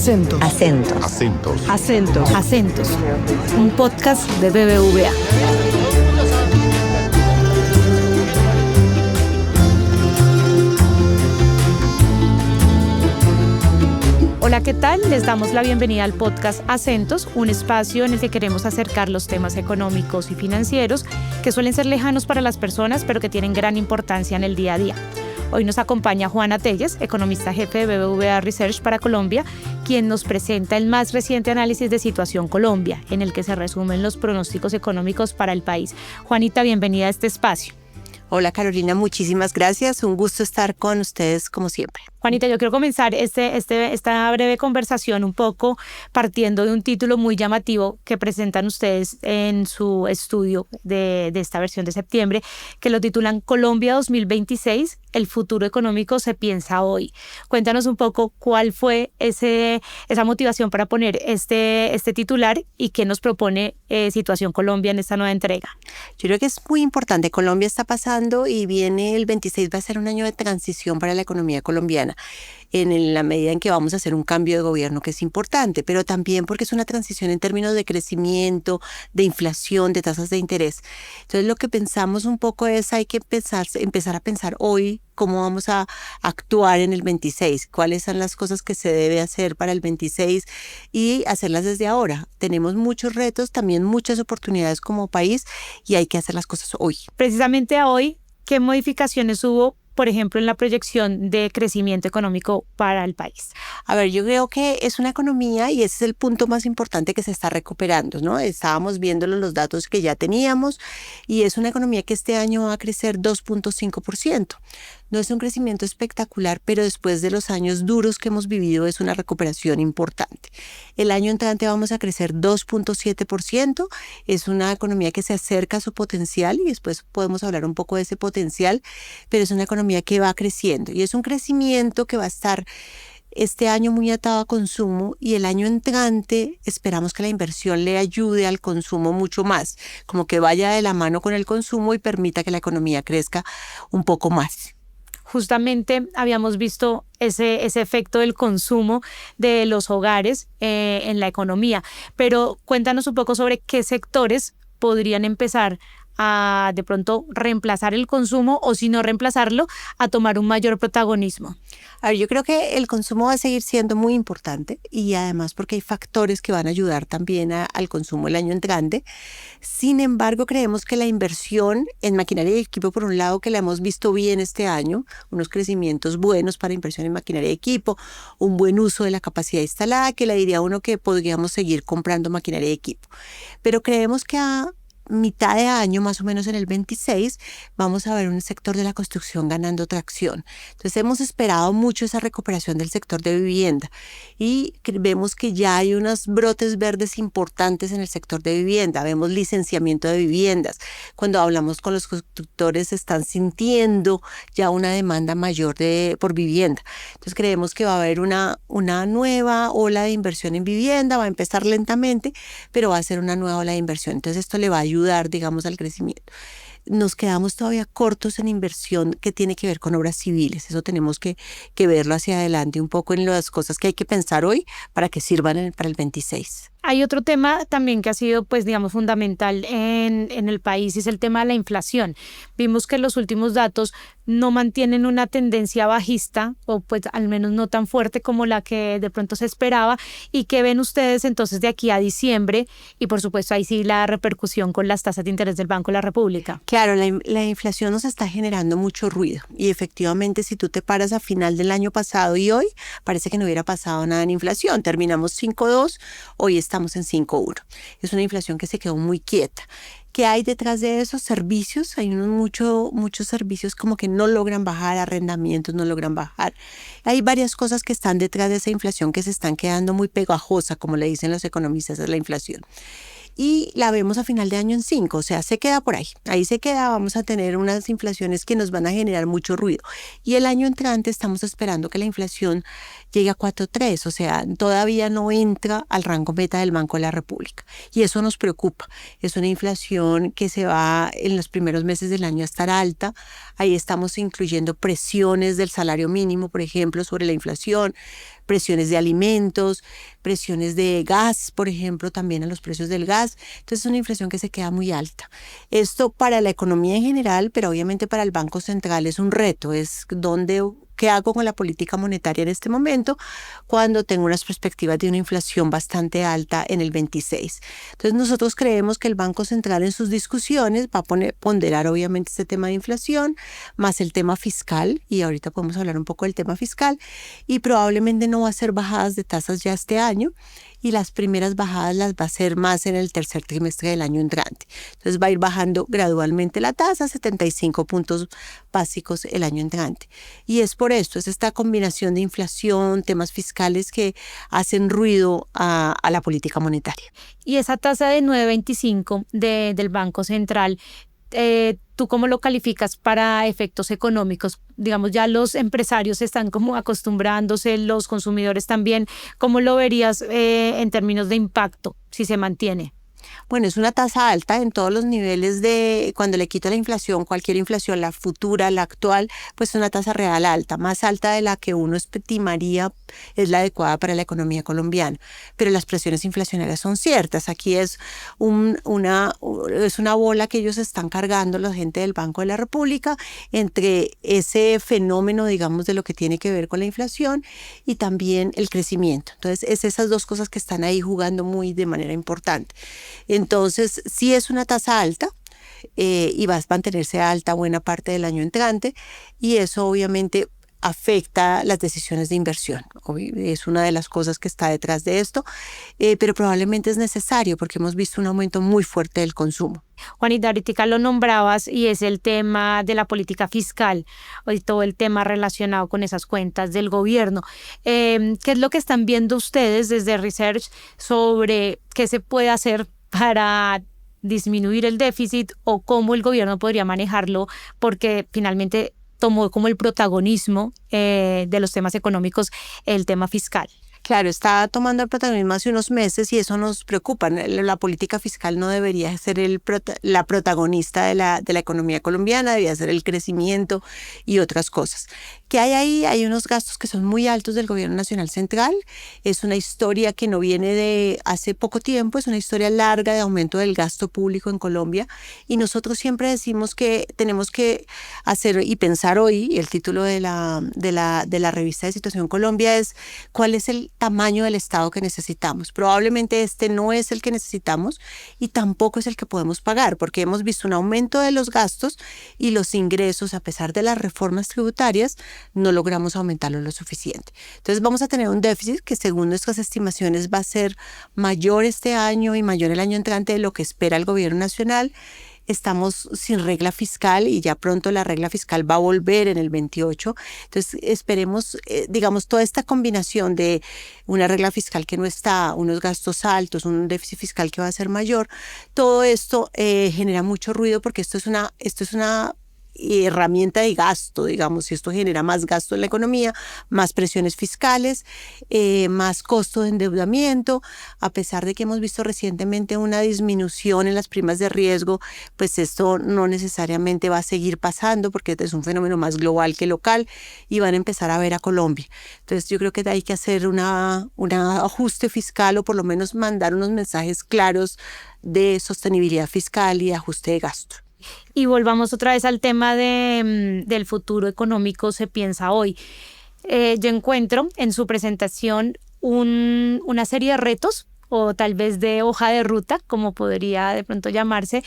Acentos. Acentos. Acentos. Acentos. Acentos, un podcast de BBVA. Hola, ¿qué tal? Les damos la bienvenida al podcast Acentos, un espacio en el que queremos acercar los temas económicos y financieros que suelen ser lejanos para las personas, pero que tienen gran importancia en el día a día. Hoy nos acompaña Juana Telles, economista jefe de BBVA Research para Colombia, quien nos presenta el más reciente análisis de Situación Colombia, en el que se resumen los pronósticos económicos para el país. Juanita, bienvenida a este espacio. Hola Carolina, muchísimas gracias. Un gusto estar con ustedes como siempre. Juanita, yo quiero comenzar esta breve conversación un poco partiendo de un título muy llamativo que presentan ustedes en su estudio de esta versión de septiembre, que lo titulan Colombia 2026, el futuro económico se piensa hoy. Cuéntanos un poco cuál fue esa motivación para poner este titular y qué nos propone Situación Colombia en esta nueva entrega. Yo creo que es muy importante. Colombia está pasando y viene el 26, va a ser un año de transición para la economía colombiana, en la medida en que vamos a hacer un cambio de gobierno que es importante, pero también porque es una transición en términos de crecimiento, de inflación, de tasas de interés. Entonces lo que pensamos un poco es hay que empezar a pensar hoy cómo vamos a actuar en el 26, cuáles son las cosas que se debe hacer para el 26 y hacerlas desde ahora. Tenemos muchos retos, también muchas oportunidades como país y hay que hacer las cosas hoy. Precisamente a hoy, ¿qué modificaciones hubo, por ejemplo, en la proyección de crecimiento económico para el país? A ver, yo creo que es una economía y ese es el punto más importante que se está recuperando, ¿no? Estábamos viendo los datos que ya teníamos y es una economía que este año va a crecer 2.5%. No es un crecimiento espectacular, pero después de los años duros que hemos vivido es una recuperación importante. El año entrante vamos a crecer 2.7%. Es una economía que se acerca a su potencial y después podemos hablar un poco de ese potencial, pero es una economía que va creciendo y es un crecimiento que va a estar este año muy atado a consumo y el año entrante esperamos que la inversión le ayude al consumo mucho más, como que vaya de la mano con el consumo y permita que la economía crezca un poco más. Justamente habíamos visto ese efecto del consumo de los hogares en la economía, pero cuéntanos un poco sobre qué sectores podrían empezar a de pronto reemplazar el consumo o si no reemplazarlo, a tomar un mayor protagonismo. A ver, yo creo que el consumo va a seguir siendo muy importante y además porque hay factores que van a ayudar también al consumo el año entrante. Sin embargo, creemos que la inversión en maquinaria y equipo, por un lado, que la hemos visto bien este año, unos crecimientos buenos para inversión en maquinaria y equipo, un buen uso de la capacidad instalada, que le diría a uno que podríamos seguir comprando maquinaria y equipo. Pero creemos que a mitad de año, más o menos en el 26, vamos a ver un sector de la construcción ganando tracción. Entonces hemos esperado mucho esa recuperación del sector de vivienda y vemos que ya hay unos brotes verdes importantes en el sector de vivienda. Vemos licenciamiento de viviendas. Cuando hablamos con los constructores están sintiendo ya una demanda mayor por vivienda. Entonces creemos que va a haber una nueva ola de inversión en vivienda, va a empezar lentamente, pero va a ser una nueva ola de inversión. Entonces esto le va a ayudar, digamos, al crecimiento. Nos quedamos todavía cortos en inversión que tiene que ver con obras civiles. Eso tenemos que verlo hacia adelante un poco en las cosas que hay que pensar hoy para que sirvan para el 26. Hay otro tema también que ha sido, pues, digamos, fundamental en el país y es el tema de la inflación. Vimos que los últimos datos no mantienen una tendencia bajista o pues al menos no tan fuerte como la que de pronto se esperaba. ¿Y qué ven ustedes entonces de aquí a diciembre? Y por supuesto ahí sí la repercusión con las tasas de interés del Banco de la República. Claro, la inflación nos está generando mucho ruido y efectivamente si tú te paras a final del año pasado y hoy, parece que no hubiera pasado nada en inflación. Terminamos 5.2, hoy estamos en 5.1. Es una inflación que se quedó muy quieta. ¿Qué hay detrás de esos servicios? Hay muchos servicios como que no logran bajar, arrendamientos no logran bajar. Hay varias cosas que están detrás de esa inflación que se están quedando muy pegajosa, como le dicen los economistas, es la inflación. Y la vemos a final de año en 5, o sea, se queda por ahí se queda, vamos a tener unas inflaciones que nos van a generar mucho ruido. Y el año entrante estamos esperando que la inflación llegue a 4.3, o sea, todavía no entra al rango meta del Banco de la República. Y eso nos preocupa, es una inflación que se va en los primeros meses del año a estar alta, ahí estamos incluyendo presiones del salario mínimo, por ejemplo, sobre la inflación, presiones de alimentos, presiones de gas, por ejemplo, también a los precios del gas. Entonces es una inflación que se queda muy alta. Esto para la economía en general, pero obviamente para el Banco Central es un reto, ¿qué hago con la política monetaria en este momento cuando tengo unas perspectivas de una inflación bastante alta en el 26? Entonces nosotros creemos que el Banco Central en sus discusiones va a ponderar obviamente este tema de inflación, más el tema fiscal, y ahorita podemos hablar un poco del tema fiscal, y probablemente no va a hacer bajadas de tasas ya este año, y las primeras bajadas las va a hacer más en el tercer trimestre del año entrante. Entonces va a ir bajando gradualmente la tasa, 75 puntos básicos el año entrante. Y es por esto, es esta combinación de inflación, temas fiscales que hacen ruido a la política monetaria. Y esa tasa de 9,25 del Banco Central, ¿tú cómo lo calificas para efectos económicos? Digamos, ya los empresarios están como acostumbrándose, los consumidores también. ¿Cómo lo verías en términos de impacto si se mantiene? Bueno, es una tasa alta en todos los niveles de cuando le quito la inflación, cualquier inflación, la futura, la actual, pues es una tasa real alta, más alta de la que uno estimaría es la adecuada para la economía colombiana. Pero las presiones inflacionarias son ciertas. Aquí es una bola que ellos están cargando, la gente del Banco de la República, entre ese fenómeno, digamos, de lo que tiene que ver con la inflación y también el crecimiento. Entonces, es esas dos cosas que están ahí jugando muy de manera importante. Entonces, sí es una tasa alta y va a mantenerse alta buena parte del año entrante, y eso obviamente afecta las decisiones de inversión. Es una de las cosas que está detrás de esto, pero probablemente es necesario porque hemos visto un aumento muy fuerte del consumo. Juanita, ahorita lo nombrabas y es el tema de la política fiscal y todo el tema relacionado con esas cuentas del gobierno. ¿Qué es lo que están viendo ustedes desde Research sobre qué se puede hacer para disminuir el déficit o cómo el gobierno podría manejarlo? Porque finalmente tomó como el protagonismo de los temas económicos el tema fiscal. Claro, está tomando el protagonismo hace unos meses y eso nos preocupa. La política fiscal no debería ser la protagonista de la economía colombiana, debería ser el crecimiento y otras cosas. ¿Qué hay ahí? Hay unos gastos que son muy altos del gobierno nacional central. Es una historia que no viene de hace poco tiempo, es una historia larga de aumento del gasto público en Colombia, y nosotros siempre decimos que tenemos que hacer y pensar hoy, y el título de la revista de Situación Colombia es ¿cuál es el tamaño del Estado que necesitamos? Probablemente este no es el que necesitamos y tampoco es el que podemos pagar, porque hemos visto un aumento de los gastos y los ingresos, a pesar de las reformas tributarias, no logramos aumentarlo lo suficiente. Entonces vamos a tener un déficit que según nuestras estimaciones va a ser mayor este año y mayor el año entrante de lo que espera el gobierno nacional. Estamos sin regla fiscal y ya pronto la regla fiscal va a volver en el 28. Entonces esperemos, digamos, toda esta combinación de una regla fiscal que no está, unos gastos altos, un déficit fiscal que va a ser mayor, todo esto genera mucho ruido porque esto es una herramienta de gasto, digamos, y esto genera más gasto en la economía, más presiones fiscales, más costo de endeudamiento. A pesar de que hemos visto recientemente una disminución en las primas de riesgo, pues esto no necesariamente va a seguir pasando porque es un fenómeno más global que local y van a empezar a ver a Colombia. Entonces yo creo que hay que hacer un ajuste fiscal o por lo menos mandar unos mensajes claros de sostenibilidad fiscal y ajuste de gasto. Y volvamos otra vez al tema del futuro económico se piensa hoy. Yo encuentro en su presentación una serie de retos o tal vez de hoja de ruta, como podría de pronto llamarse,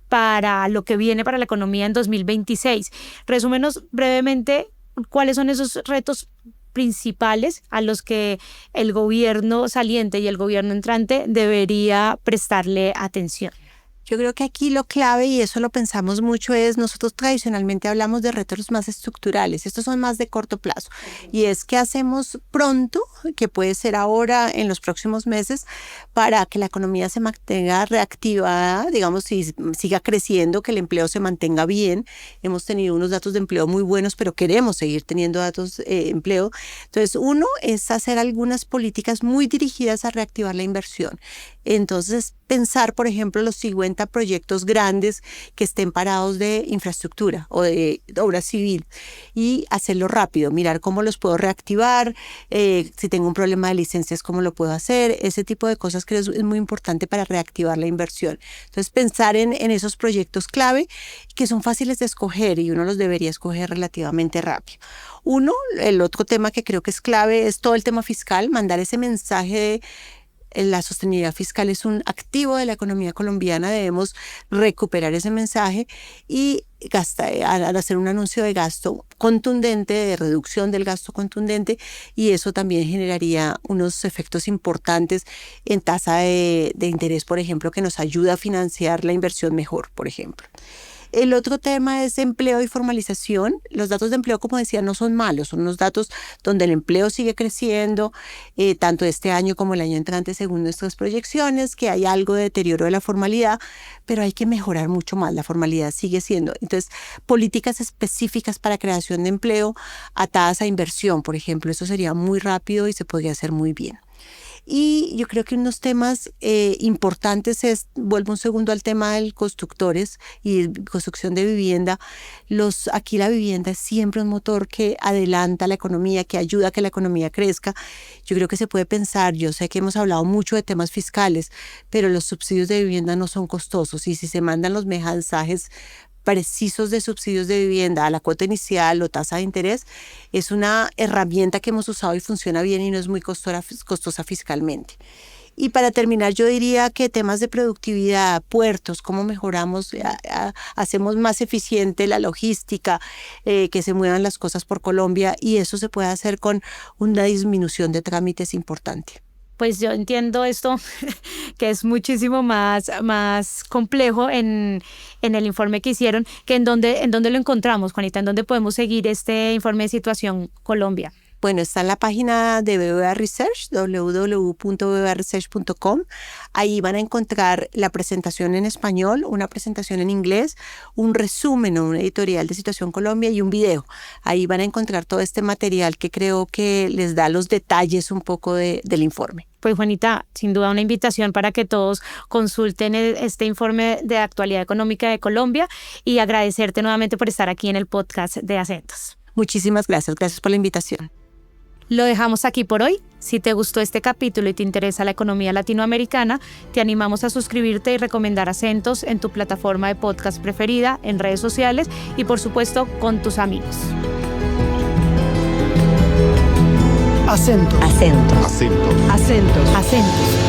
para lo que viene para la economía en 2026. Resúmenos brevemente cuáles son esos retos principales a los que el gobierno saliente y el gobierno entrante debería prestarle atención. Yo creo que aquí lo clave, y eso lo pensamos mucho, es nosotros tradicionalmente hablamos de retos más estructurales. Estos son más de corto plazo. Y es qué hacemos pronto, que puede ser ahora, en los próximos meses, para que la economía se mantenga reactivada, digamos, y siga creciendo, que el empleo se mantenga bien. Hemos tenido unos datos de empleo muy buenos, pero queremos seguir teniendo datos de empleo. Entonces, uno es hacer algunas políticas muy dirigidas a reactivar la inversión. Entonces, pensar, por ejemplo, los 50 proyectos grandes que estén parados de infraestructura o de obra civil y hacerlo rápido, mirar cómo los puedo reactivar, si tengo un problema de licencias, cómo lo puedo hacer, ese tipo de cosas que es muy importante para reactivar la inversión. Entonces, pensar en esos proyectos clave que son fáciles de escoger y uno los debería escoger relativamente rápido. El otro tema que creo que es clave es todo el tema fiscal, mandar ese mensaje de la sostenibilidad fiscal es un activo de la economía colombiana, debemos recuperar ese mensaje y hacer un anuncio de gasto contundente, de reducción del gasto contundente, y eso también generaría unos efectos importantes en tasa de interés, por ejemplo, que nos ayuda a financiar la inversión mejor, por ejemplo. El otro tema es empleo y formalización. Los datos de empleo, como decía, no son malos, son unos datos donde el empleo sigue creciendo, tanto este año como el año entrante, según nuestras proyecciones, que hay algo de deterioro de la formalidad, pero hay que mejorar mucho más. La formalidad sigue siendo. Entonces, políticas específicas para creación de empleo atadas a inversión, por ejemplo, eso sería muy rápido y se podría hacer muy bien. Y yo creo que unos temas importantes vuelvo un segundo al tema de constructores y construcción de vivienda. Aquí la vivienda es siempre un motor que adelanta la economía, que ayuda a que la economía crezca. Yo creo que se puede pensar, yo sé que hemos hablado mucho de temas fiscales, pero los subsidios de vivienda no son costosos, y si se mandan los mensajes precisos de subsidios de vivienda a la cuota inicial o tasa de interés, es una herramienta que hemos usado y funciona bien y no es muy costosa fiscalmente. Y para terminar, yo diría que temas de productividad, puertos, cómo mejoramos, hacemos más eficiente la logística, que se muevan las cosas por Colombia, y eso se puede hacer con una disminución de trámites importante. Pues yo entiendo esto, que es muchísimo más complejo en el informe que hicieron, que en dónde lo encontramos, Juanita, en dónde podemos seguir este informe de situación Colombia. Bueno, está en la página de BBVA Research, www.bbvaresearch.com. Ahí van a encontrar la presentación en español, una presentación en inglés, un resumen o un editorial de Situación Colombia y un video. Ahí van a encontrar todo este material que creo que les da los detalles un poco del informe. Pues Juanita, sin duda una invitación para que todos consulten este informe de actualidad económica de Colombia, y agradecerte nuevamente por estar aquí en el podcast de Acentos. Muchísimas gracias. Gracias por la invitación. Lo dejamos aquí por hoy. Si te gustó este capítulo y te interesa la economía latinoamericana, te animamos a suscribirte y recomendar Acentos en tu plataforma de podcast preferida, en redes sociales y, por supuesto, con tus amigos. Acentos. Acentos. Acentos. Acentos. Acentos.